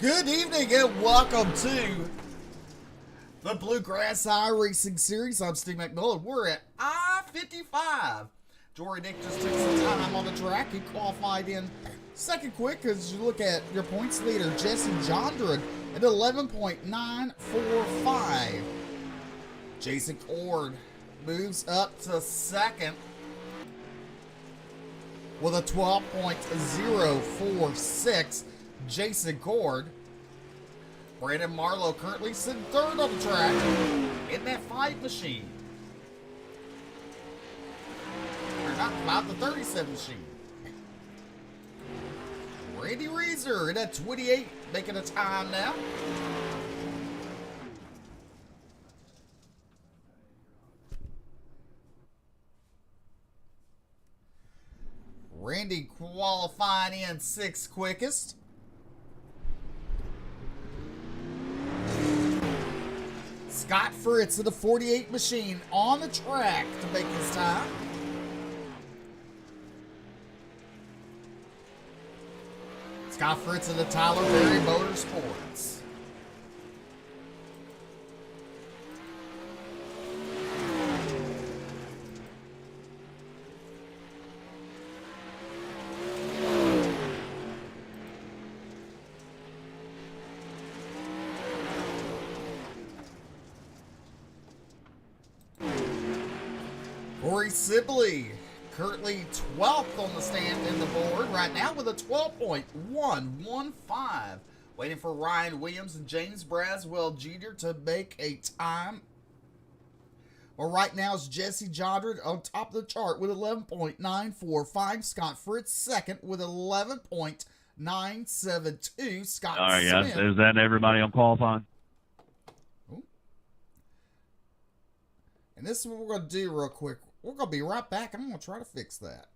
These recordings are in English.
Good evening and welcome to the Bluegrass Iracing series. I'm Steve McMillan. We're at I-55. Jory Nick just took some time on the track. He qualified in second quick as you look at your points leader, Jesse Jondred, at 11.945. Jason Cord moves up to second with a 12.046. Jason Cord. Brandon Marlowe currently sitting third on the track in that 5 machine. Or not 5, the 37 machine. Randy Reeser in that 28, making a time now. Randy qualified in 6th quickest. Scott Fritz in the 48 machine on the track to make his time. Scott Fritz in the Tyler Berry Motorsports. Corey Sibley, currently 12th on the stand in the board right now with a 12.115. Waiting for Ryan Williams and James Braswell Jr. to make a time. Well, right now it's Jesse Jondred on top of the chart with 11.945. Scott Fritz second with 11.972. Scott All right, Smith. guys. Is that everybody on qualifying? And this is what we're going to do real quick. We're going to be right back. I'm going to try to fix that.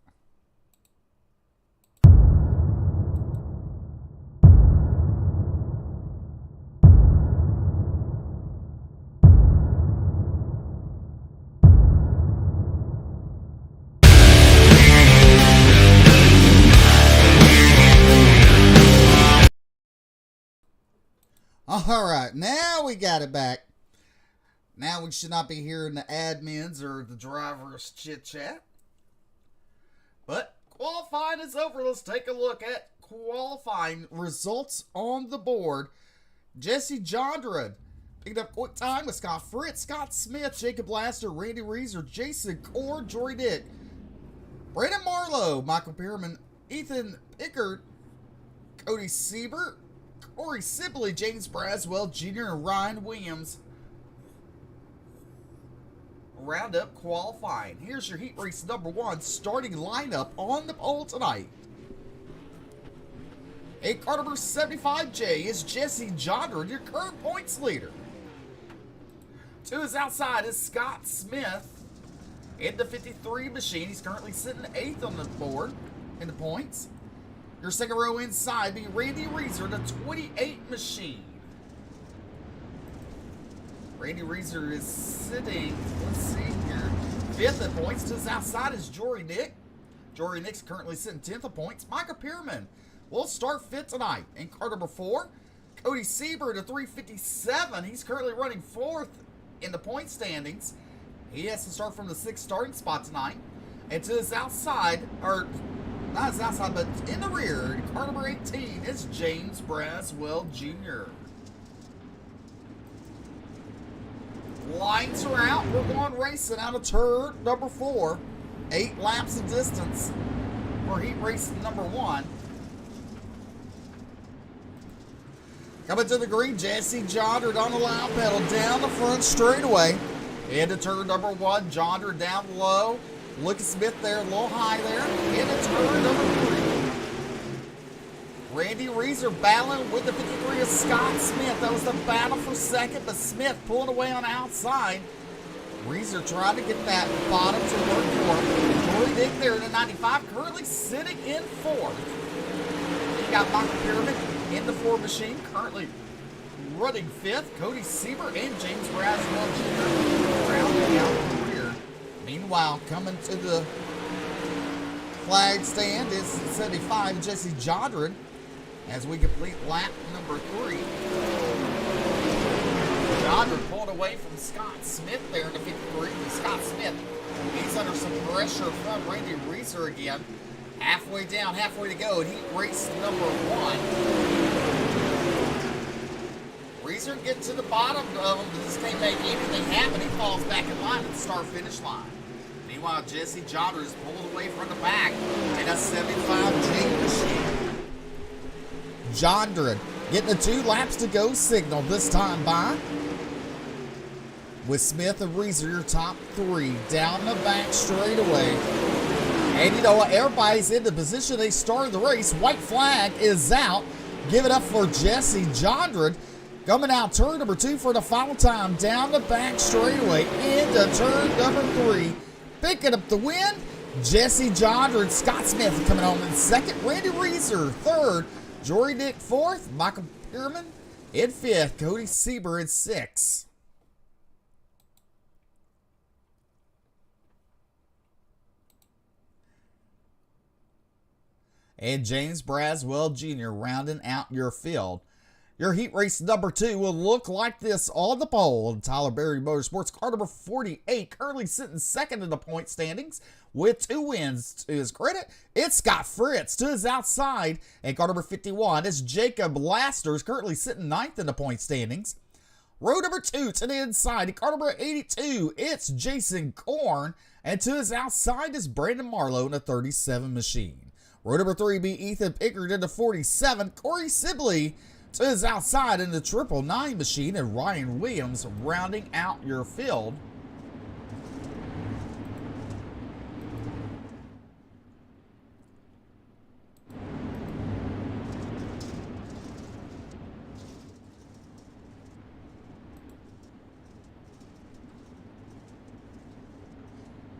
All right, now we got it back. Now we should not be hearing the admins or the drivers chit-chat. But qualifying is over. Let's take a look at qualifying results on the board. Jesse Jondred picked up quick time with Scott Fritz, Scott Smith, Jacob Laster, Randy Reeser, Jason Cord, Jory Dick, Brandon Marlowe, Michael Pearman, Ethan Pickard, Cody Siebert, Corey Sibley, James Braswell Jr., and Ryan Williams. Roundup qualifying. Here's your heat race number 1 starting lineup on the pole tonight. A car number 75J is Jesse Jondred, your current points leader. To his outside is Scott Smith in the 53 machine. He's currently sitting 8th on the board in the points. Your second row inside be Randy Reeser in the 28 machine. Randy Reeser is sitting, let's see here, 5th at points. To his outside is Jory Nick. Jory Nick's currently sitting 10th at points. Michael Pearman will start 5th tonight. In car number 4, Cody Siebert at 357. He's currently running 4th in the point standings. He has to start from the 6th starting spot tonight. And to his outside, or not his outside, but in the rear, in car number 18 is James Braswell Jr. Lights are out. We're going racing out of turn number 4. 8 laps of distance for heat race number 1. Coming to the green, Jesse Jondred on the loud pedal down the front straightaway. Into turn number 1, Jondred down low. Lucas Smith there, a little high there. Into turn number 3. Randy Reeser battling with the 53 of Scott Smith. That was the battle for second, but Smith pulling away on the outside. Reeser trying to get that bottom to work for him. Jory Dick there in the 95, currently sitting in 4th. You got Michael Pearman in the 4 machine, currently running 5th. Cody Siebert and James Braswell Jr. rounding out the rear. Meanwhile, coming to the flag stand is 75, Jesse Jondred. as we complete lap number 3. Jodder pulled away from Scott Smith there in the 53. Scott Smith, he's under some pressure from Randy Reeser again. Halfway down, halfway to go, and heat race number 1. Reeser gets to the bottom of him, but just can't make anything happen. He falls back in line at the start-finish line. Meanwhile, Jesse Jodder is pulled away from the back in a 75 J machine. Jodder getting the 2 laps to go signal this time by. With Smith and Reeser, your top 3 down the back straightaway. And you know what? Everybody's in the position they started the race. White flag is out. Give it up for Jesse Jodder. Coming out turn number 2 for the final time. Down the back straightaway into turn number 3. Picking up the win. Jesse Jodder and Scott Smith coming home in second. Randy Reeser third. Jory Dick fourth. Michael Pierman in fifth. Cody Sieber in sixth. And James Braswell Jr. rounding out your field. Your heat race number 2 will look like this on the pole. Tyler Berry Motorsports, car number 48, currently sitting second in the point standings with 2 wins. To his credit, it's Scott Fritz to his outside. And car number 51 is Jacob Lasters, currently sitting ninth in the point standings. Row number 2 to the inside. And car number 82, it's Jason Korn. And to his outside is Brandon Marlowe in the 37 machine. Row number 3 be Ethan Pickard in the 47. Corey Sibley to his outside in the 999 machine, and Ryan Williams rounding out your field.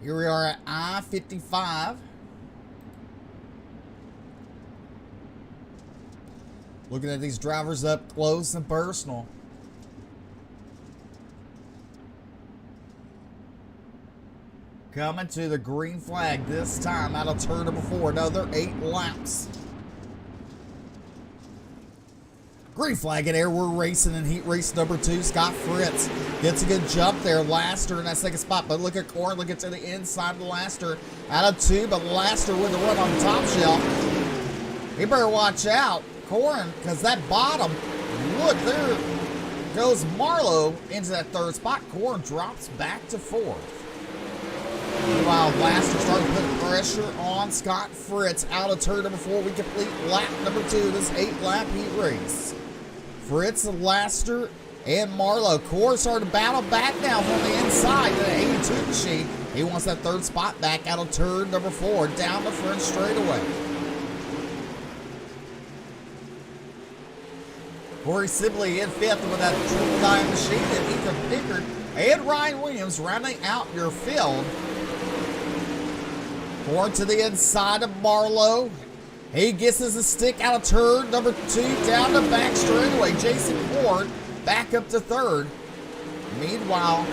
Here we are at I-55. Looking at these drivers up close and personal. Coming to the green flag this time out of turn number 4. Another 8 laps. Green flag in air. We're racing in heat race number 2. Scott Fritz gets a good jump there. Laster in that second spot. But look at Korn. Look at to the inside of Laster. Out of 2. But Laster with the run on the top shelf. He better watch out. Korn, because that bottom, look, there goes Marlowe into that 3rd spot. Korn drops back to 4th. Meanwhile, Laster starting to put pressure on Scott Fritz out of turn number 4. We complete lap number 2 of this 8-lap heat race. Fritz, Laster, and Marlowe. Korn starting to battle back now from the inside of the 82 machine. He wants that 3rd spot back out of turn number 4, down the front straightaway. Corey Sibley in 5th with that 999 machine, and Ethan Pickard and Ryan Williams rounding out your field. Korn to the inside of Marlowe. He gets us a stick out of turn number 2 down the back straightaway. Jason Korn back up to 3rd. Meanwhile,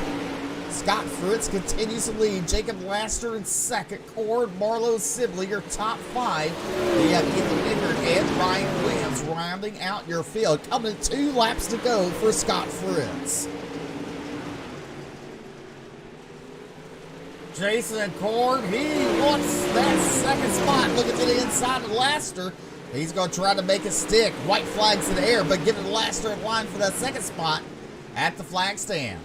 Scott Fritz continues to lead. Jacob Laster in 2nd. Korn, Marlowe, Sibley, your top 5. You have Ethan Pickard and Ryan Williams rounding out your field. Coming to 2 laps to go for Scott Fritz. Jason Korn, he wants that 2nd spot. Looking to the inside of Laster. He's going to try to make a stick. White flags in the air, but giving Laster in line for that 2nd spot at the flag stand.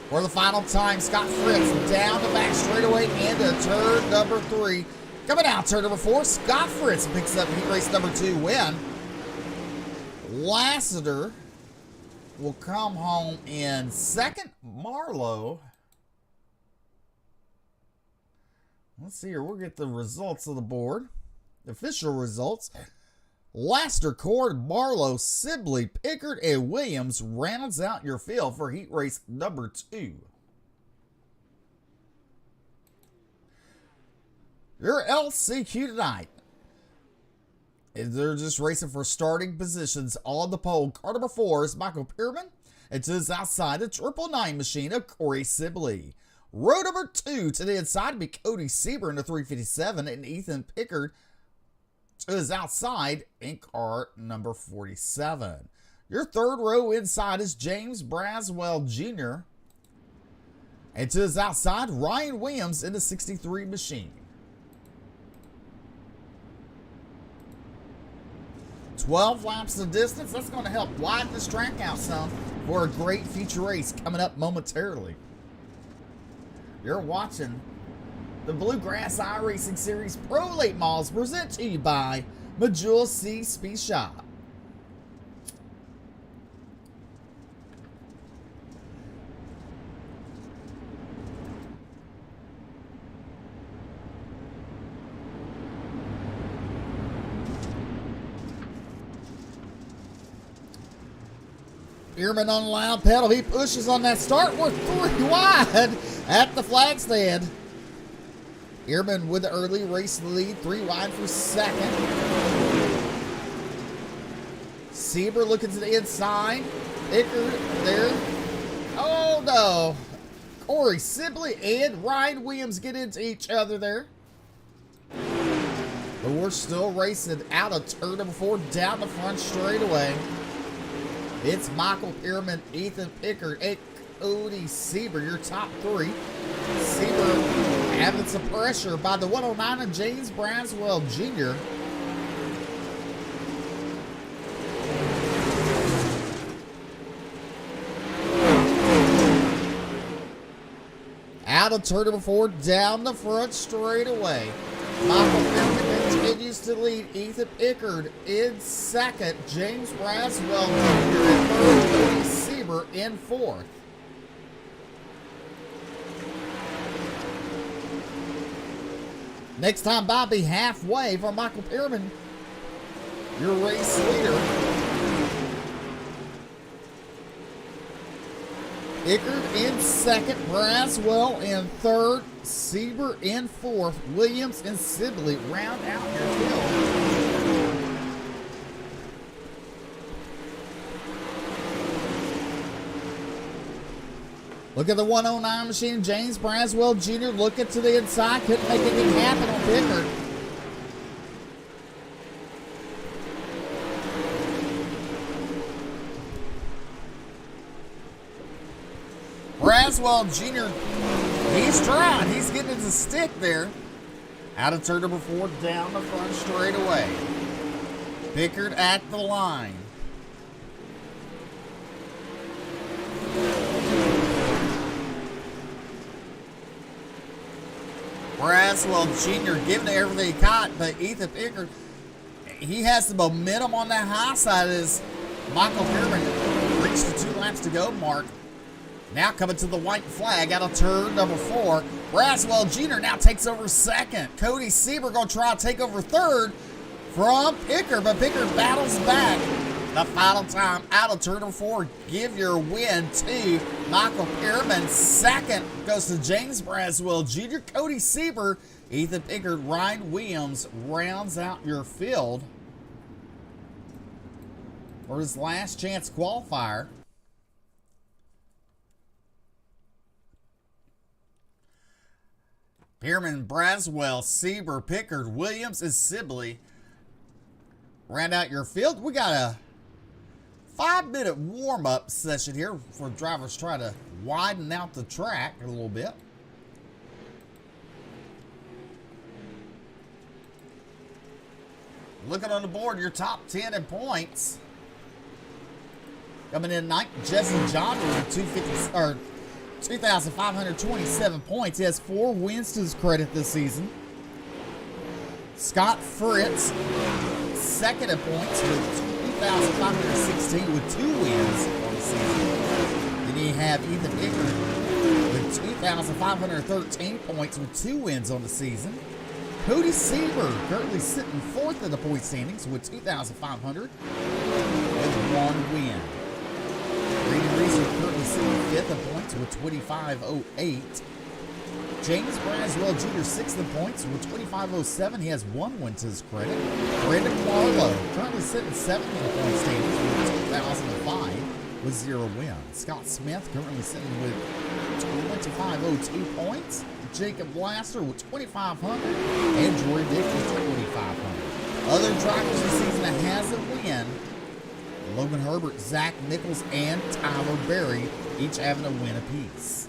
For the final time, Scott Fritz down the back straightaway into turn number 3. Coming out turn number 4, Scott Fritz picks up heat race number 2 win. Lassiter will come home in 2nd. Marlowe. Let's see here. We'll get the results of the board. The official results. Laster, Korn, Marlowe, Sibley, Pickard, and Williams rounds out your field for heat race number 2. Your LCQ tonight. They're just racing for starting positions on the pole. Car number 4 is Michael Pierman. And to his outside, the 999 machine of Corey Sibley. Row number 2 to the inside will be Cody Sieber in the 357 and Ethan Pickard To his outside, in car number 47. Your third row inside is James Braswell Jr. And to his outside, Ryan Williams in the 63 machine. 12 laps of distance. That's going to help widen this track out some for a great future race coming up momentarily. You're watching the Bluegrass Iracing Series Pro Late Models presented to you by Majula C Speed Shop. Ehrman on the loud pedal. He pushes on that start. We're 3 wide at the flag stand. Ehrman with the early race lead. 3 wide for second. Sieber looking to the inside. Icker there. Oh no. Corey Sibley and Ryan Williams get into each other there. But we're still racing out of turn number 4 down the front straightaway. It's Michael Ehrman, Ethan Pickard, and Cody Sieber, your top 3. Sieber having some pressure by the 109 of James Braswell Jr. Out of turn number 4, down the front straightaway. Michael Ehrman continues to lead. Ethan Pickard in second. James Braswell Jr. in third. Cody Sieber in fourth. Next time by, be halfway for Michael Ehrman, your race leader. Pickard in second, Braswell in third, Sieber in fourth, Williams and Sibley round out your field. Look at the 109 machine, James Braswell Jr. looking to the inside, couldn't make anything happen on Pickard. Braswell Jr., he's trying. He's getting his stick there. Out of turn number 4, down the front straightaway. Pickard at the line. Braswell Jr. giving it everything he caught, but Ethan Pickard, he has the momentum on that high side as Michael Ehrman reached the 2 laps to go mark. Now coming to the white flag out of turn number 4. Braswell Jr. now takes over second. Cody Sieber going to try to take over third from Pickard, but Pickard battles back. The final time out of turn number 4. Give your win to Michael Ehrman. Second goes to James Braswell Jr. Cody Sieber, Ethan Pickard, Ryan Williams rounds out your field for his last chance qualifier. Ehrman, Braswell, Sieber, Pickard, Williams, and Sibley round out your field. We got a 5-minute warm-up session here for drivers trying to widen out the track a little bit. Looking on the board, your top 10 in points. Coming in ninth, Jesse John with 2,527 points. He has 4 wins to his credit this season. Scott Fritz, second in points with 2,516 with 2 wins on the season. Then you have Ethan Pickard with 2,513 points with 2 wins on the season. Cody Sieber currently sitting 4th in the point standings with 2,500 with 1 win. Brady Reeser currently sitting 5th in points with 2,508. James Braswell Jr. 6th in points with 2,507. He has 1 win to his credit. Brandon Marlowe currently sitting 7th in the point standings with 2,005 with 0 wins. Scott Smith currently sitting with 2,502 points. Jacob Blaster with 2,500. And Jory Dick with 2,500. Other drivers this season that has a win: Logan Herbert, Zach Nichols, and Tyler Berry, each having a win apiece.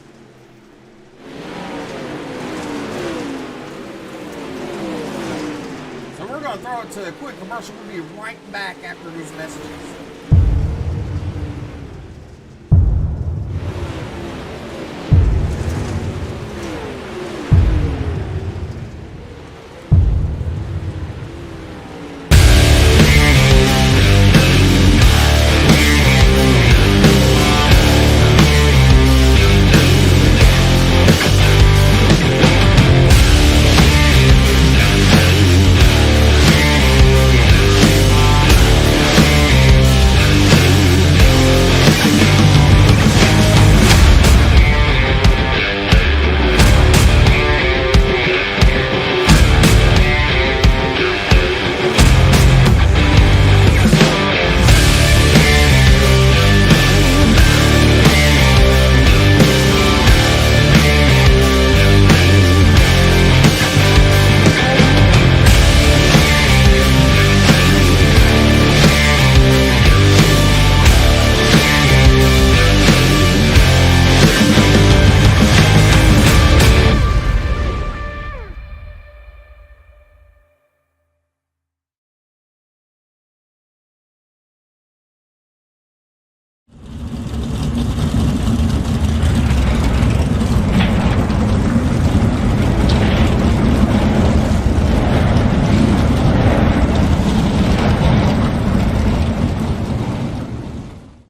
So we're going to throw it to a quick commercial. We'll be right back after these messages.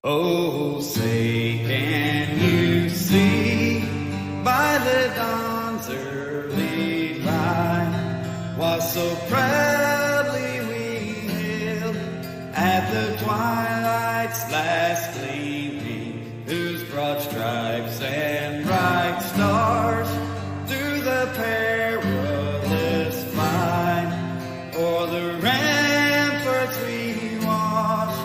Oh, say can you see by the dawn's early light what so proudly we hailed at the twilight's last gleaming, whose broad stripes and bright stars through the perilous fight o'er the ramparts we watched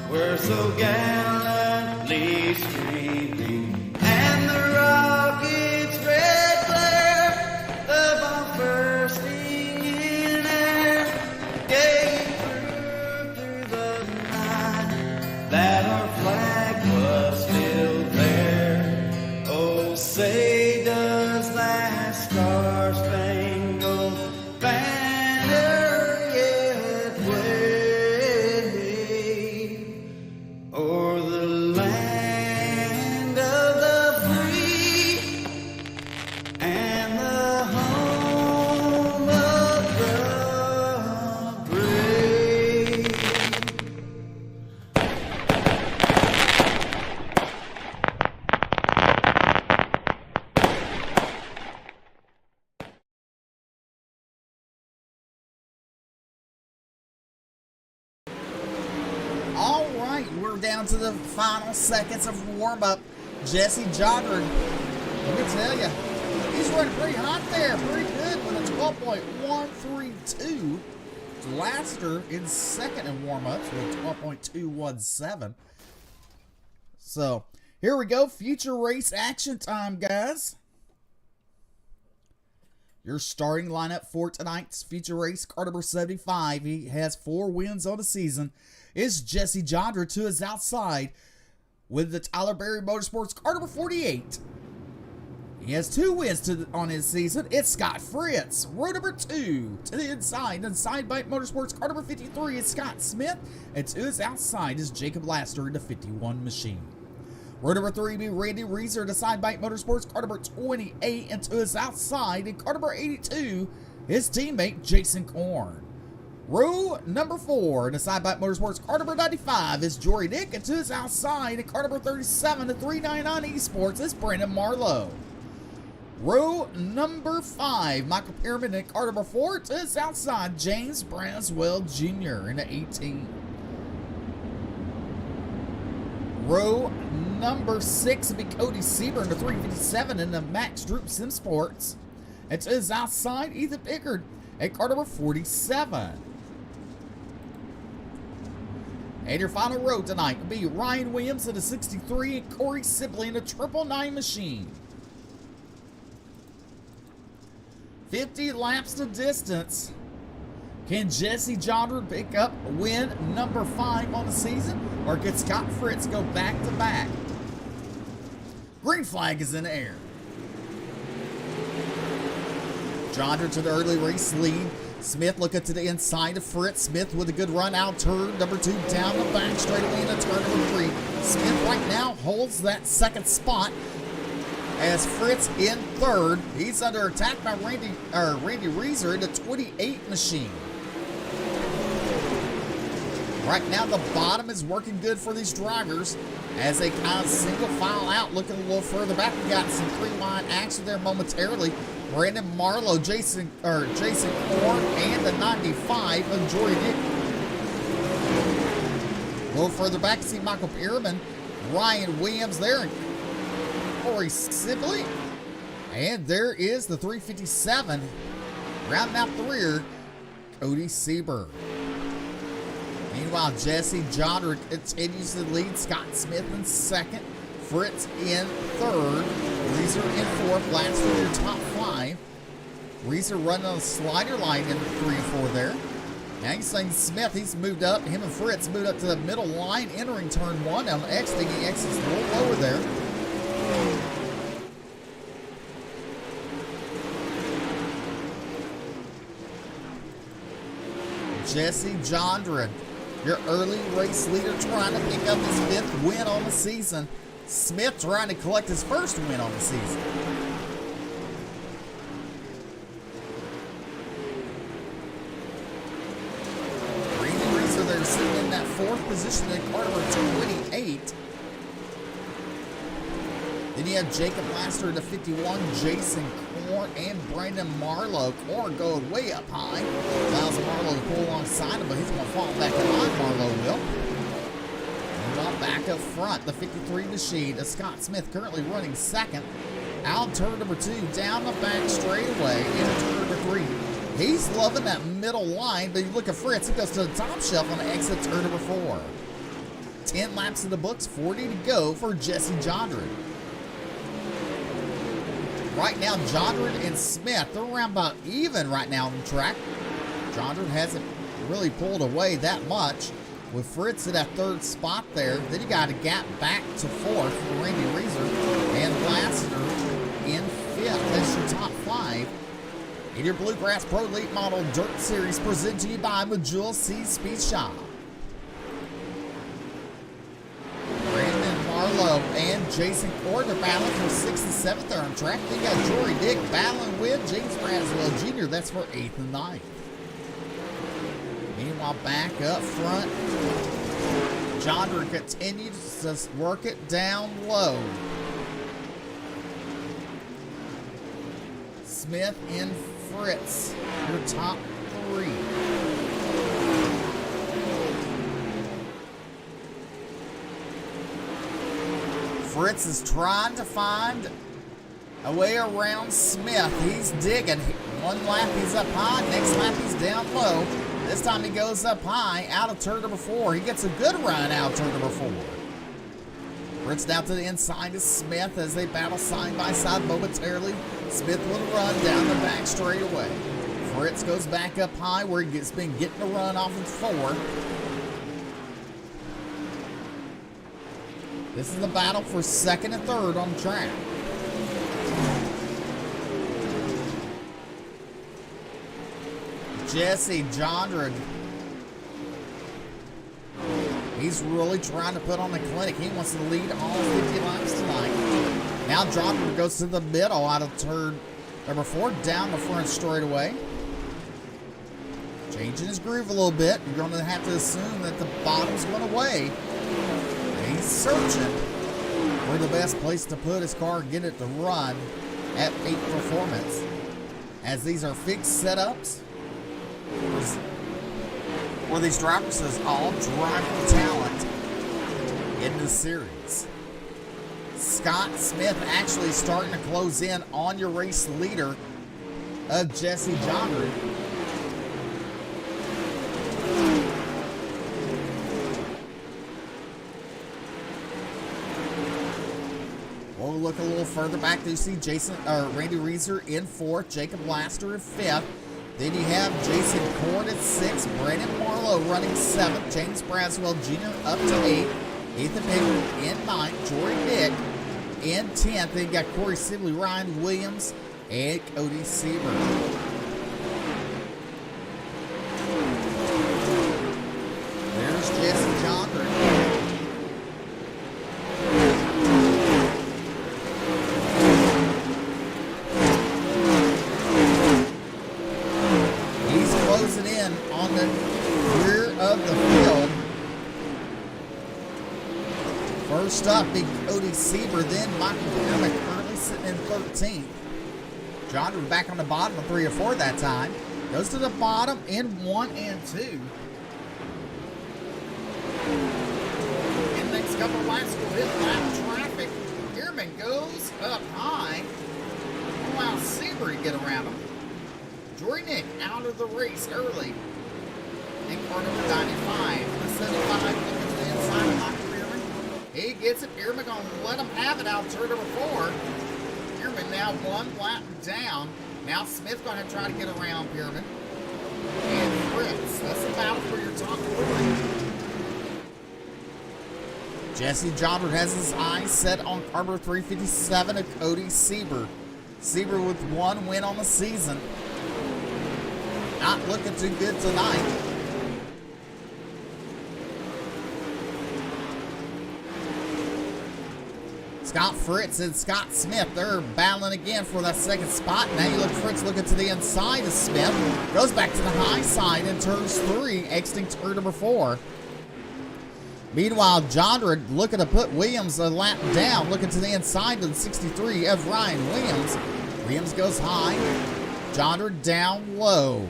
were so gallantly streaming, and the rocket's red glare, the bomb bursting in air, gave proof through the night that our flag was still there. Oh, say does that star-spangled banner yet wave o'er the land of the free and the home of the brave. All right, we're down to the final seconds of warm-up. Jesse Jodrod, let me tell you, he's running pretty hot there, pretty good with a 12.132. Laster in second in warm-ups with 12.217. So, here we go, future race action time, guys. Your starting lineup for tonight's feature race, car number 75. He has 4 wins on the season. Is Jesse Jodrod to his outside with the Tyler Berry Motorsports car number 48. He has 2 wins on his season. It's Scott Fritz. Row number 2 to the inside bike Motorsports car number 53 is Scott Smith. And to his outside is Jacob Laster in the 51 machine. Row number 3 be Randy Reeser to side bike Motorsports car number 28, and to his outside in car number 82 his teammate Jason Korn. Row number 4 in the side bike Motorsports car number 95 is Jory Dick, and to his outside in car number 37 to 399 Esports is Brandon Marlowe. Row number 5, Michael Pearman in car number 4, to his outside James Braswell Jr. in the 18. Row number 6 will be Cody Seaburn to 357 in the Max Droop Sim Sports. And to his outside, Ethan Pickard at car number 47. And your final row tonight will be Ryan Williams in the 63 and Corey Sibley in the 999 machine. 50 laps to distance. Can Jesse Jondren pick up win number 5 on the season, or can Scott Fritz go back to back? Green flag is in the air. Jondren to the early race lead. Smith looking to the inside of Fritz. Smith with a good run out turn number 2 down the back straightaway into turn number 3. Smith right now holds that second spot as Fritz in third. He's under attack by Randy Reeser in the 28 machine. Right now the bottom is working good for these drivers as they kind of single file out, looking a little further back. We got some three-line action there momentarily. Brandon Marlowe, Jason Orr, and the 95 of Jory Dick. A little further back, you see Michael Pierman, Ryan Williams there, and Corey Sibley. And there is the 357. Rounding out the rear, Cody Seaberg. Meanwhile, Jesse Jondren continues to lead. Scott Smith in second. Fritz in third. Reeser in fourth. Last for your top 5. Reeser running on the slider line in 3 and 4 there. Now you're saying Smith, he's moved up. Him and Fritz moved up to the middle line, entering turn 1. On the exiting, he exits a little lower there. Jesse Jondren, your early race leader, trying to pick up his 5th win on the season. Smith trying to collect his 1st win on the season. Randy Reeser there sitting in that 4th position in car number 28. Then you have Jacob Laster in the 51, Jason Korn, and Brandon Marlowe. Korn going way up high. Allows Marlowe to pull alongside him, but he's going to fall back in line, Marlowe will. And back up front, the 53 machine. Scott Smith currently running second. Out turn number 2, down the back straightaway into turn number 3. He's loving that middle line, but you look at Fritz, he goes to the top shelf on the exit turn number 4. 10 laps in the books, 40 to go for Jesse Jondren. Right now, Jondren and Smith, they're around about even right now on the track. Jondren hasn't really pulled away that much. With Fritz at that 3rd spot there, then you got a gap back to 4th for Randy Reeser. And Laster in 5th. That's your top 5. In your Bluegrass Pro Elite Model Dirt Series, presented to you by Majula C Speed Shop. And Jason Cord are battling for 6th and 7th there on track. They got Jory Dick battling with James Braswell Jr. That's for 8th and 9th. Meanwhile, back up front, Jondren continues to work it down low. Smith and Fritz, your top 3. Fritz is trying to find a way around Smith. He's digging. One lap he's up high, next lap he's down low. This time he goes up high, out of turn number 4. He gets a good run out of turn number 4. Fritz down to the inside of Smith as they battle side by side momentarily. Smith with a run down the back straightaway. Fritz goes back up high where he's been getting a run off of 4. This is the battle for 2nd and 3rd on the track. Jesse Jondren. He's really trying to put on the clinic. He wants to lead all 50 laps tonight. Now Jondren goes to the middle out of turn number 4, down the front straightaway. Changing his groove a little bit. You're going to have to assume that the bottom's going away. He's searching for the best place to put his car and get it to run at peak performance. As these are fixed setups, where these drivers is all driver talent in the series. Scott Smith actually starting to close in on your race leader of Jesse Jondren. We'll look a little further back. You see Randy Reeser in 4th, Jacob Laster in 5th. Then you have Jason Cord at 6, Brandon Marlowe running 7th, James Braswell Jr. up to 8, Ethan Baker in 9th, Jory Nick in 10th. Then you got Corey Sibley, Ryan Williams, and Cody Seaver. There's Jesse Johnson. He's closing in on the rear of the field. First up, big Cody Seaver, then Michael Bierman currently sitting in 13th. John back on the bottom of 3 or 4 that time. Goes to the bottom in 1 and 2. In the next couple of laps, we'll hit lap traffic. Bierman goes up high. Allow Seaver to get around him. Jory Nick out of the race early. In car number 95. The 75 looking to the inside of Michael Bierman. He gets it. Bierman going to let him have it out turn number 4. Bierman now 1 lap down. Now Smith going to try to get around Bierman. And Fritz. That's the battle for your top 4. Jesse Jobber has his eyes set on Carver 357 of Cody Seaver. Seaver with 1 win on the season. Not looking too good tonight. Scott Fritz and Scott Smith, they're battling again for that second spot. Now you look Fritz looking to the inside of Smith. Goes back to the high side and turns 3, exiting turn number 4. Meanwhile, Jondred looking to put Williams a lap down, looking to the inside of the 63 of Ryan Williams. Williams goes high. Jondred down low.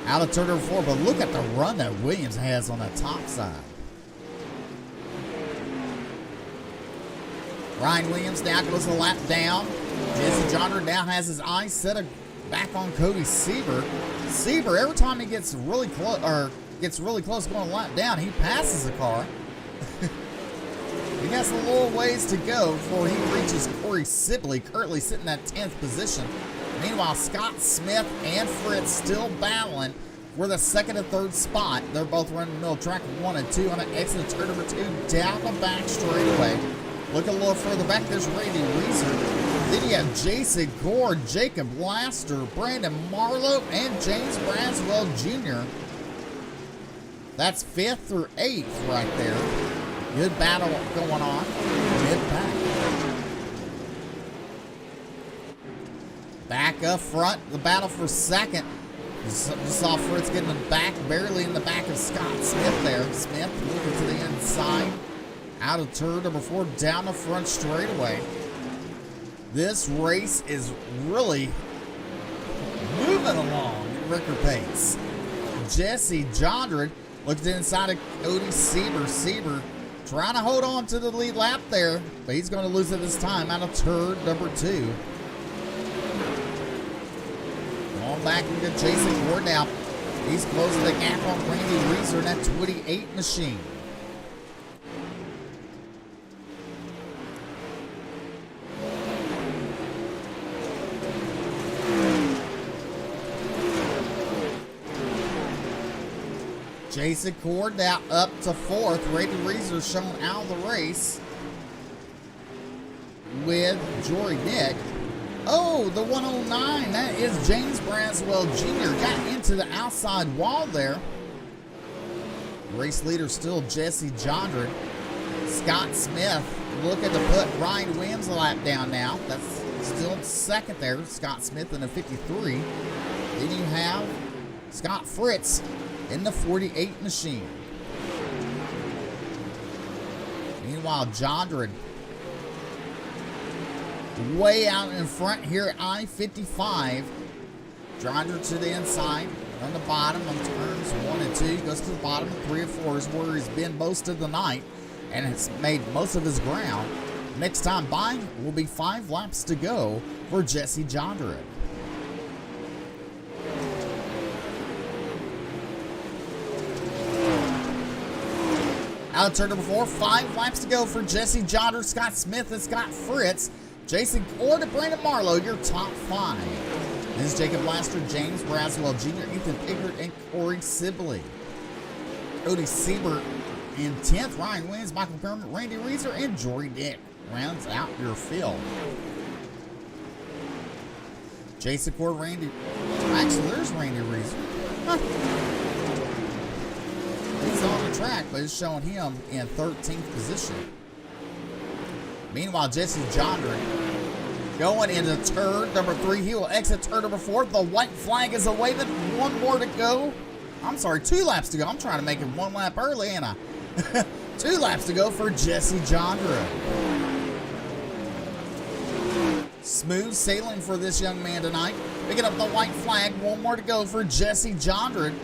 Out of turn number 4, but look at the run that Williams has on the top side. Ryan Williams now goes a lap down. Jesse Jondred now has his eyes set back on Cody Seaver. Seaver, every time he gets really close going a lap down, he passes the car. He has a little ways to go before he reaches Corey Sibley, currently sitting at 10th position. Meanwhile, Scott Smith and Fritz still battling for the 2nd and 3rd spot. They're both running the middle track 1 and 2 on an exit of turn number 2 down the back straightaway. Look a little further back, there's Randy Weezer. Then you have Jason Gore, Jacob Laster, Brandon Marlowe, and James Braswell Jr. That's 5th through 8th right there. Good battle going on mid-pack. Back up front, the battle for 2nd. Just saw Fritz getting the back, barely in the back of Scott Smith there. Smith looking to the inside. Out of turn number 4, down the front straightaway. This race is really moving along at record pace. Jesse Jondred looks inside of Cody Seaver. Seaver trying to hold on to the lead lap there, but he's going to lose it this time out of turn number 2. Going back into Jason Ward now. He's closing the gap on Randy Reeser in that 28 machine. Jason Cord now up to 4th. Randy Reeser shown out of the race with Jory Nick. Oh, the 109. That is James Braswell Jr. Got into the outside wall there. Race leader still Jesse Jondred. Scott Smith looking to put Ryan Williams a lap down now. That's still 2nd there. Scott Smith in a 53. Then you have Scott Fritz in the 48 machine. Meanwhile, Jondred way out in front here at I-55. Jondred to the inside, on the bottom on turns 1 and 2. Goes to the bottom of 3 and 4 is where he's been most of the night and has made most of his ground. Next time by will be 5 laps to go for Jesse Jondred. Out of turn number 4, 5 laps to go for Jesse Jondred, Scott Smith, and Scott Fritz. Jason Cord and Brandon Marlowe, your top 5. This is Jacob Laster, James Braswell Jr., Ethan Pickard, and Corey Sibley. Cody Siebert in 10th. Ryan Williams, Michael Perman, Randy Reeser, and Jory Dick rounds out your field. Jason Cord, Randy. Actually, there's Randy Reeser. Huh. He's on the track, but it's showing him in 13th position. Meanwhile, Jesse Jondren going into turn number 3. He will exit turn number 4. The white flag is awaited. 1 more to go. I'm sorry, 2 laps to go. I'm trying to make it 1 lap early, ain't I? 2 laps to go for Jesse Jondren. Smooth sailing for this young man tonight. Picking up the white flag. 1 more to go for Jesse Jondren.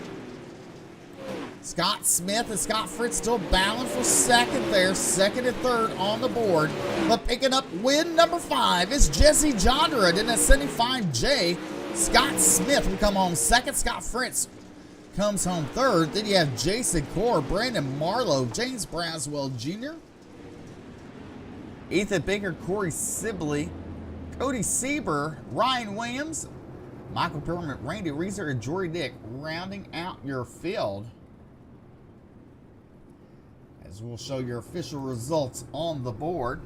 Scott Smith and Scott Fritz still battling for second there. Second and third on the board. But picking up win number 5 is Jesse Jondren in a 75J. Scott Smith will come home second. Scott Fritz comes home third. Then you have Jason Core, Brandon Marlowe, James Braswell Jr., Ethan Baker, Corey Sibley, Cody Sieber, Ryan Williams, Michael Perman, Randy Reeser, and Jory Dick rounding out your field. As we'll show your official results on the board.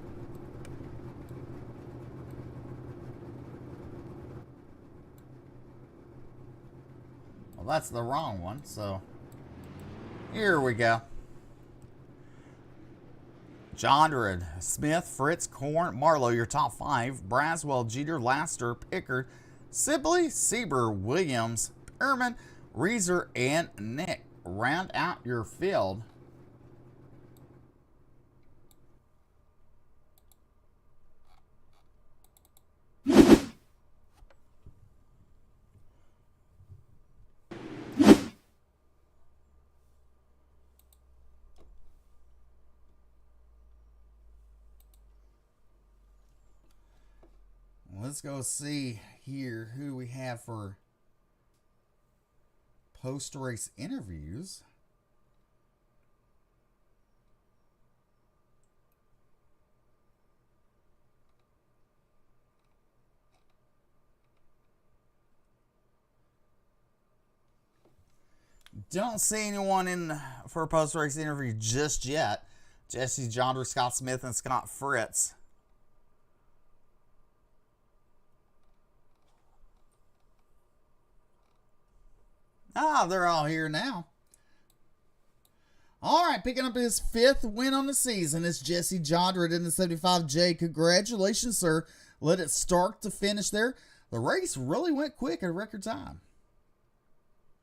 Well, that's the wrong one, so here we go. Jondren, Smith, Fritz, Korn, Marlowe, your top 5. Braswell, Jeter, Laster, Pickard, Sibley, Sieber, Williams, Perman, Reeser, and Nick round out your field. Let's go see here who we have for post-race interviews. Don't see anyone in for a post-race interview just yet. Jesse Jondren, Scott Smith, and Scott Fritz. Ah, they're all here now. All right, picking up his 5th win on the season is Jesse Jondren in the 75J. Congratulations, sir. Let it start to finish there. The race really went quick at a record time.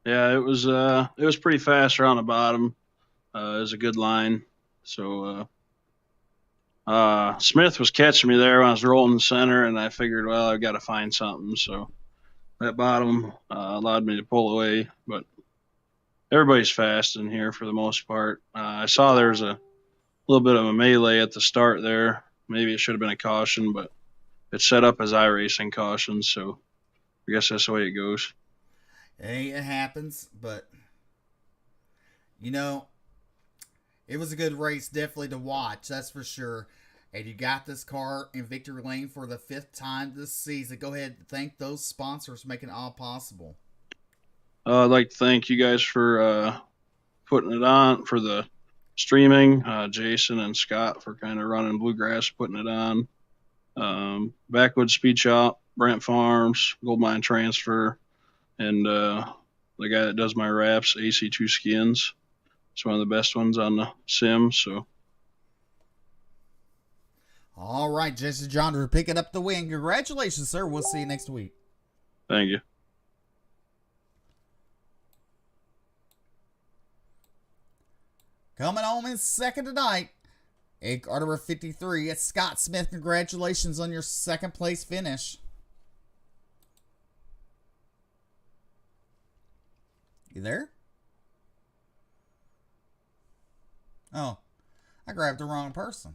Yeah, it was pretty fast around the bottom. It was a good line. So Smith was catching me there when I was rolling the center, and I figured, well, I've got to find something. So that bottom allowed me to pull away, but everybody's fast in here for the most part. I saw there's a little bit of a melee at the start there. Maybe it should have been a caution, but it's set up as iRacing caution, so I guess that's the way it goes. Hey, it happens, but, you know, it was a good race definitely to watch, that's for sure. And you got this car in victory lane for the 5th time this season. Go ahead and thank those sponsors for making it all possible. I'd like to thank you guys for putting it on, for the streaming. Jason and Scott for kind of running Bluegrass, putting it on. Backwoods Speed Shop, Brent Farms, Goldmine Transfer, and the guy that does my wraps, AC2 Skins. It's one of the best ones on the sim, so. All right, Jesse Jondren picking up the win. Congratulations, sir. We'll see you next week. Thank you. Coming home in second tonight, in car number 53, it's Scott Smith. Congratulations on your 2nd place finish. You there? Oh, I grabbed the wrong person.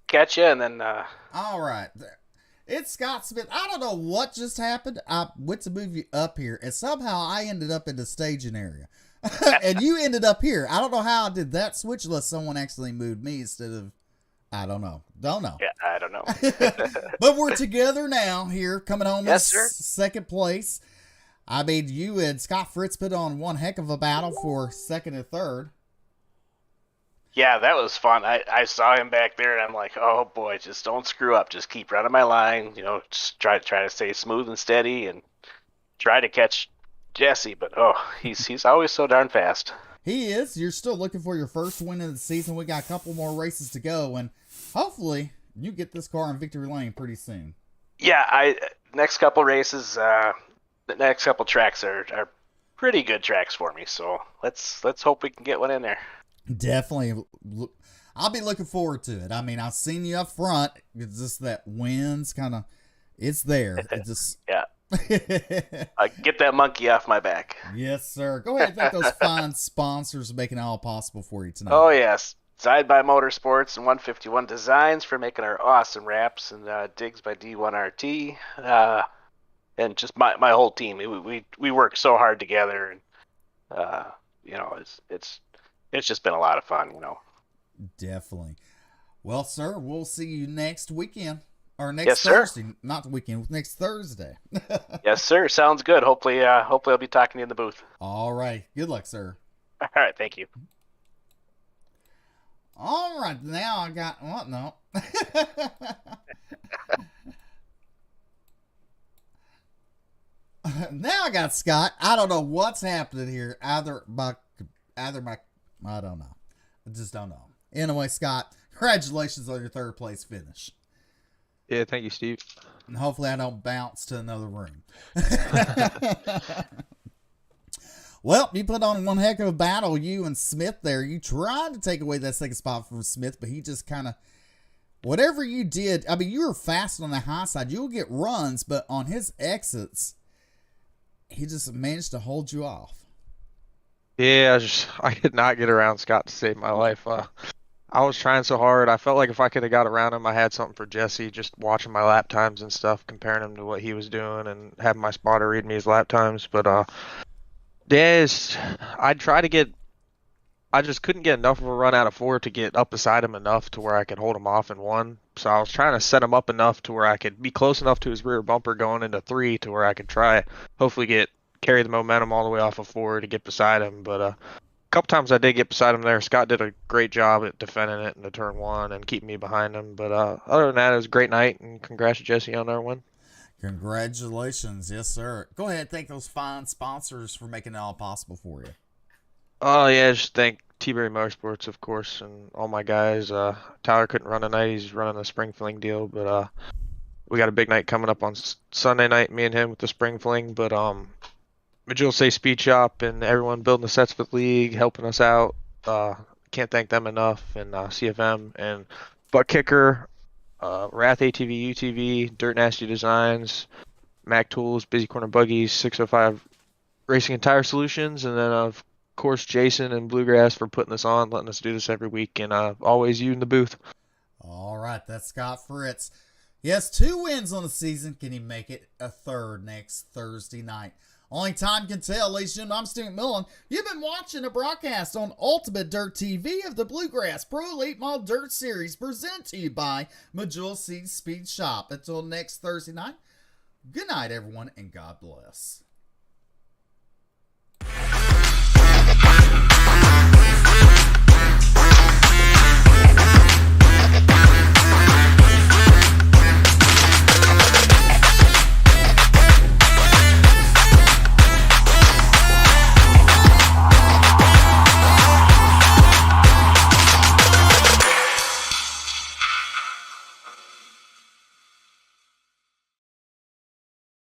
Catch you, and then All right. It's Scott Smith. I don't know what just happened. I went to move you up here, and somehow I ended up in the staging area. And you ended up here. I don't know how I did that switch unless someone actually moved me instead of I don't know. Don't know. Yeah, I don't know. But we're together now here, coming home Yes, in sir. second place. I mean, you and Scott Fritz put on one heck of a battle for second and third. Yeah, that was fun. I saw him back there, and I'm like, oh boy, just don't screw up. Just keep running my line. Just try to stay smooth and steady, and try to catch Jesse. But he's always so darn fast. He is. You're still looking for your first win of the season. We got a couple more races to go, and hopefully you get this car in victory lane pretty soon. Yeah, next couple races, the next couple tracks are pretty good tracks for me. So let's hope we can get one in there. Definitely. I'll be looking forward to it. I mean, I've seen you up front. It's just that wind's kind of, it's there. It just. Yeah. Get that monkey off my back. Yes, sir. Go ahead and thank those fine sponsors for making it all possible for you tonight. Oh, yes. Side by Motorsports and 151 Designs for making our awesome wraps, and Digs by D1RT, and just my whole team. We work so hard together, and it's just been a lot of fun. Definitely. Well, sir, we'll see you next weekend. Or next Yes, sir. Thursday. Not the weekend, next Thursday. Yes, sir. Sounds good. Hopefully I'll be talking to you in the booth. All right. Good luck, sir. All right. Thank you. All right. Now I got, what? No. Now I got Scott. I don't know what's happening here. Either my, I don't know. I just don't know. Anyway, Scott, congratulations on your third place finish. Yeah, thank you, Steve. And hopefully I don't bounce to another room. Well, you put on one heck of a battle, you and Smith there. You tried to take away that second spot from Smith, but he just kind of, whatever you did, I mean, you were fast on the high side. You'll get runs, but on his exits, he just managed to hold you off. Yeah, I could not get around Scott to save my life. I was trying so hard. I felt like if I could have got around him, I had something for Jesse, just watching my lap times and stuff, comparing him to what he was doing and having my spotter read me his lap times. But I just couldn't get enough of a run out of 4 to get up beside him enough to where I could hold him off in 1. So I was trying to set him up enough to where I could be close enough to his rear bumper going into 3 to where I could hopefully carry the momentum all the way off of 4 to get beside him. But a couple times I did get beside him there. Scott did a great job at defending it in the turn 1 and keeping me behind him. But other than that, it was a great night, and congrats to Jesse on our win. Congratulations. Yes, sir. Go ahead and thank those fine sponsors for making it all possible for you. Oh, yeah, just thank T-Berry Motorsports, of course, and all my guys. Tyler couldn't run tonight. He's running a spring fling deal, but we got a big night coming up on Sunday night, me and him with the spring fling. But Majul Say Speed Shop and everyone building the sets for the league, helping us out. Can't thank them enough. And CFM and Butt Kicker, Wrath ATV, UTV, Dirt Nasty Designs, Mac Tools, Busy Corner Buggies, 605 Racing and Tire Solutions, and then of course Jason and Bluegrass for putting this on, letting us do this every week, and always you in the booth. All right, that's Scott Fritz. He has 2 wins on the season. Can he make it a third next Thursday night? Only time can tell, ladies and gentlemen. I'm Steve McMillan. You've been watching a broadcast on UltimateDirtTV of the Bluegrass Pro Elite Model Dirt Series, presented to you by Majul Speed Shop. Until next Thursday night, good night, everyone, and God bless.